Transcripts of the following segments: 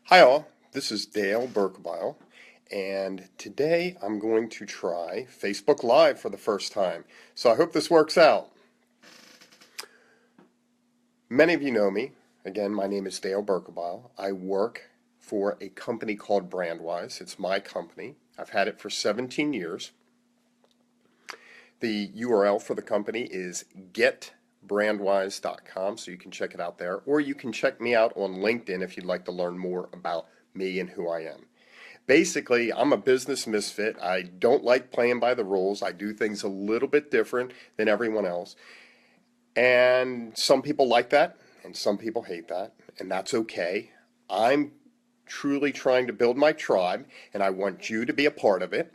Hi all, this is Dale Berkebile, and today I'm going to try Facebook Live for the first time. So I hope this works out. Many of you know me. Again, my name is Dale Berkebile. I work for a company called Brandwise. It's my company. I've had it for 17 years. The URL for the company is getbrandwise.com, so you can check it out there, or you can check me out on LinkedIn if you'd like to learn more about me and who I am. Basically, I'm a business misfit. I don't like playing by the rules. I do things a little bit different than everyone else. And some people like that, and some people hate that, and that's okay. I'm truly trying to build my tribe, and I want you to be a part of it.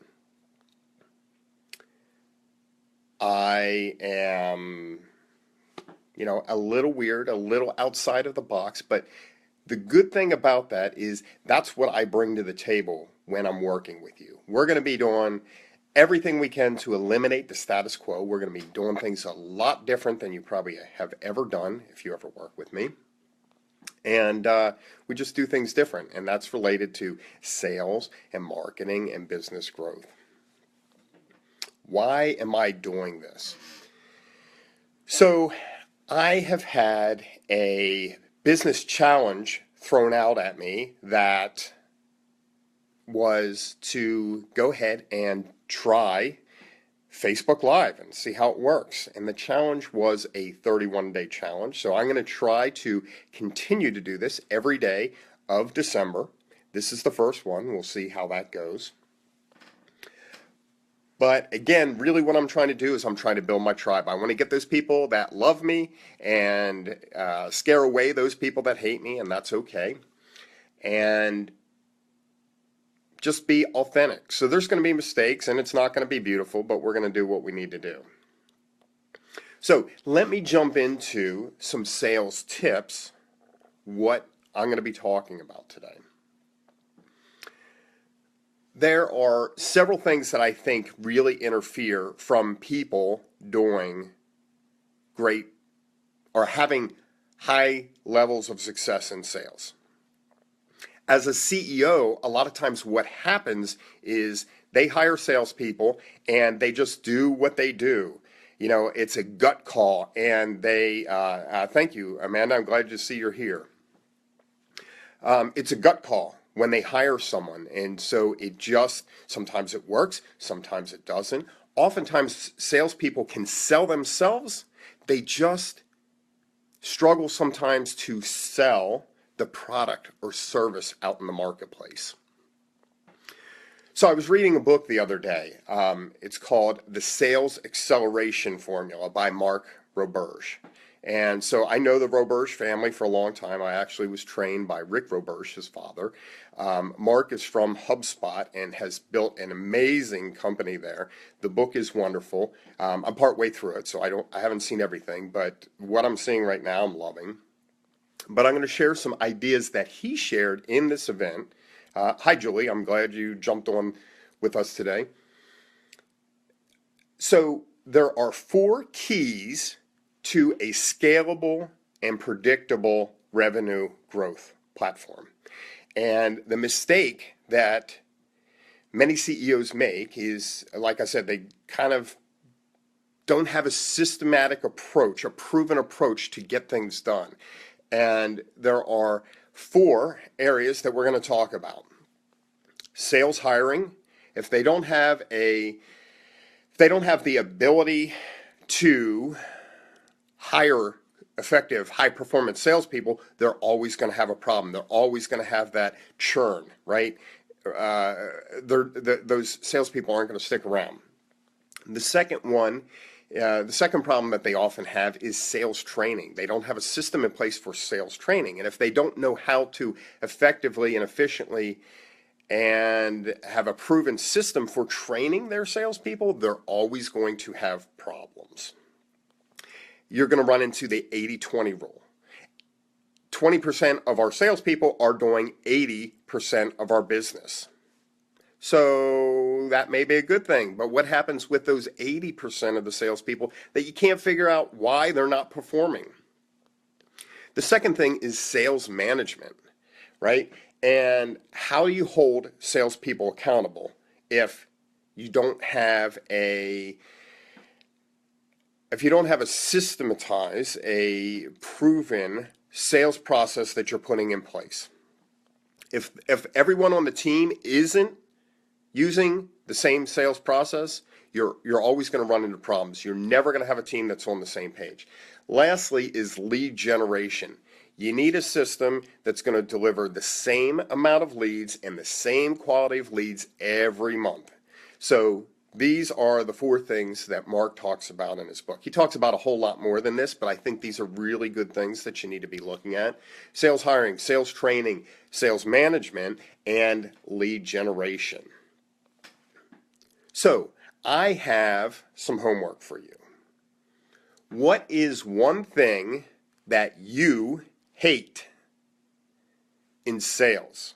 I am, a little weird, a little outside of the box, but the good thing about that is that's what I bring to the table when I'm working with you. We're going to be doing everything we can to eliminate the status quo. We're going to be doing things a lot different than you probably have ever done if you ever work with me. And we just do things different, and that's related to sales and marketing and business growth. Why am I doing this? So I have had a business challenge thrown out at me that was to go ahead and try Facebook Live and see how it works. And the challenge was a 31-day challenge. So I'm going to try to continue to do this every day of December. This is the first one. We'll see how that goes. But again, really what I'm trying to do is I'm trying to build my tribe. I want to get those people that love me and scare away those people that hate me, and that's okay. And just be authentic. So there's going to be mistakes, and it's not going to be beautiful, but we're going to do what we need to do. So let me jump into some sales tips, what I'm going to be talking about today. There are several things that I think really interfere from people doing great or having high levels of success in sales. As a CEO, a lot of times what happens is they hire salespeople and they just do what they do. It's a gut call, and they, thank you, Amanda, I'm glad to see you're here. It's a gut call when they hire someone, and so sometimes it works, sometimes it doesn't. Oftentimes salespeople can sell themselves, they just struggle sometimes to sell the product or service out in the marketplace. So I was reading a book the other day. It's called The Sales Acceleration Formula by Mark Roberge. And so I know the Roberge family for a long time. I actually was trained by Rick Roberge, his father. Mark is from HubSpot and has built an amazing company there. The book is wonderful. I'm partway through it, so I haven't seen everything, but what I'm seeing right now I'm loving. But I'm going to share some ideas that he shared in this event. Hi, Julie. I'm glad you jumped on with us today. So there are 4 keys to a scalable and predictable revenue growth platform. And the mistake that many CEOs make is, like I said, they kind of don't have a systematic approach, a proven approach to get things done. And there are 4 areas that we're going to talk about. Sales hiring. If they don't have the ability to hire effective, high-performance salespeople, they're always going to have a problem. They're always going to have that churn, right? Those salespeople aren't going to stick around. The second problem that they often have is sales training. They don't have a system in place for sales training. And if they don't know how to effectively and efficiently and have a proven system for training their salespeople, they're always going to have problems. You're going to run into the 80-20 rule. 20% of our salespeople are doing 80% of our business. So that may be a good thing, but what happens with those 80% of the salespeople that you can't figure out why they're not performing? The second thing is sales management. right? And how do you hold salespeople accountable if you don't have a systematized, a proven sales process that you're putting in place? If everyone on the team isn't using the same sales process, you're always going to run into problems. You're never going to have a team that's on the same page. Lastly is lead generation. You need a system that's going to deliver the same amount of leads and the same quality of leads every month. So these are the 4 things that Mark talks about in his book. He talks about a whole lot more than this, but I think these are really good things that you need to be looking at. Sales hiring, sales training, sales management, and lead generation. So I have some homework for you. What is one thing that you hate in sales,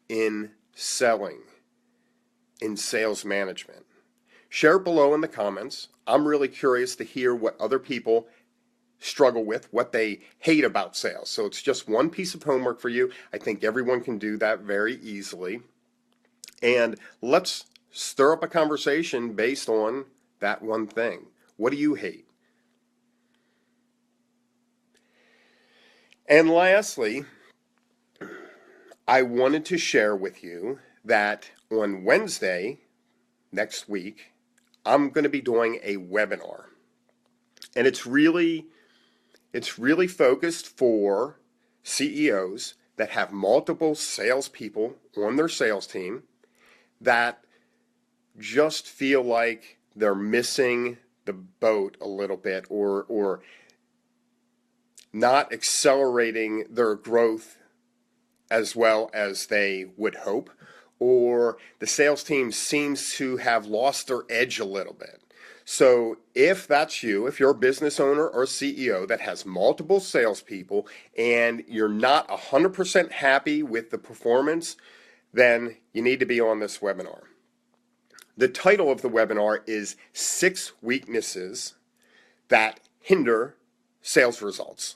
in selling, in sales management? Share it below in the comments. I'm really curious to hear what other people struggle with, what they hate about sales. So it's just one piece of homework for you. I think everyone can do that very easily. And let's stir up a conversation based on that one thing. What do you hate? And lastly, I wanted to share with you that on Wednesday next week, I'm going to be doing a webinar. And it's really focused for CEOs that have multiple salespeople on their sales team that just feel like they're missing the boat a little bit, or not accelerating their growth as well as they would hope, or the sales team seems to have lost their edge a little bit. So if that's you, if you're a business owner or CEO that has multiple salespeople and you're not 100% happy with the performance, then you need to be on this webinar. The title of the webinar is 6 Weaknesses That Hinder Sales Results.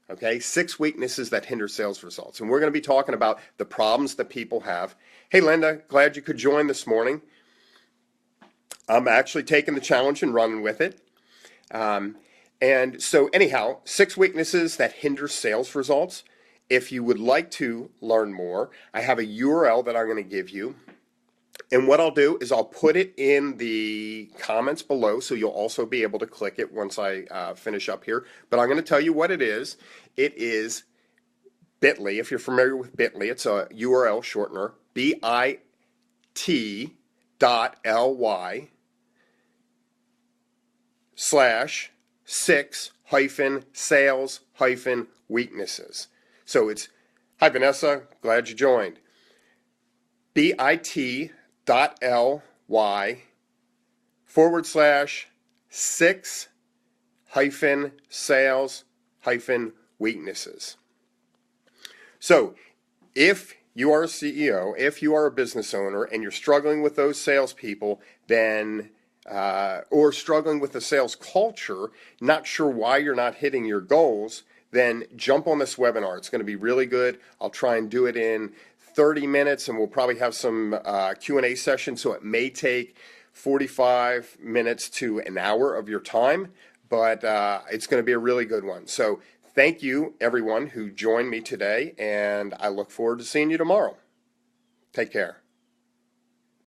Okay, 6 weaknesses that hinder sales results. And we're going to be talking about the problems that people have. Hey, Linda, glad you could join this morning. I'm actually taking the challenge and running with it. And so anyhow, 6 weaknesses that hinder sales results. If you would like to learn more, I have a URL that I'm going to give you. And what I'll do is I'll put it in the comments below, so you'll also be able to click it once I finish up here. But I'm going to tell you what it is. It is bit.ly. If you're familiar with bit.ly, it's a URL shortener, bit.ly/6-sales-weaknesses. So it's, hi Vanessa, glad you joined. bit.ly/6-sales-weaknesses. So if you are a CEO, if you are a business owner and you're struggling with those salespeople, then or struggling with the sales culture, not sure why you're not hitting your goals, then jump on this webinar. It's going to be really good. I'll try and do it in 30 minutes, and we'll probably have some Q&A sessions, so it may take 45 minutes to an hour of your time, but it's going to be a really good one. So thank you, everyone who joined me today, and I look forward to seeing you tomorrow. Take care.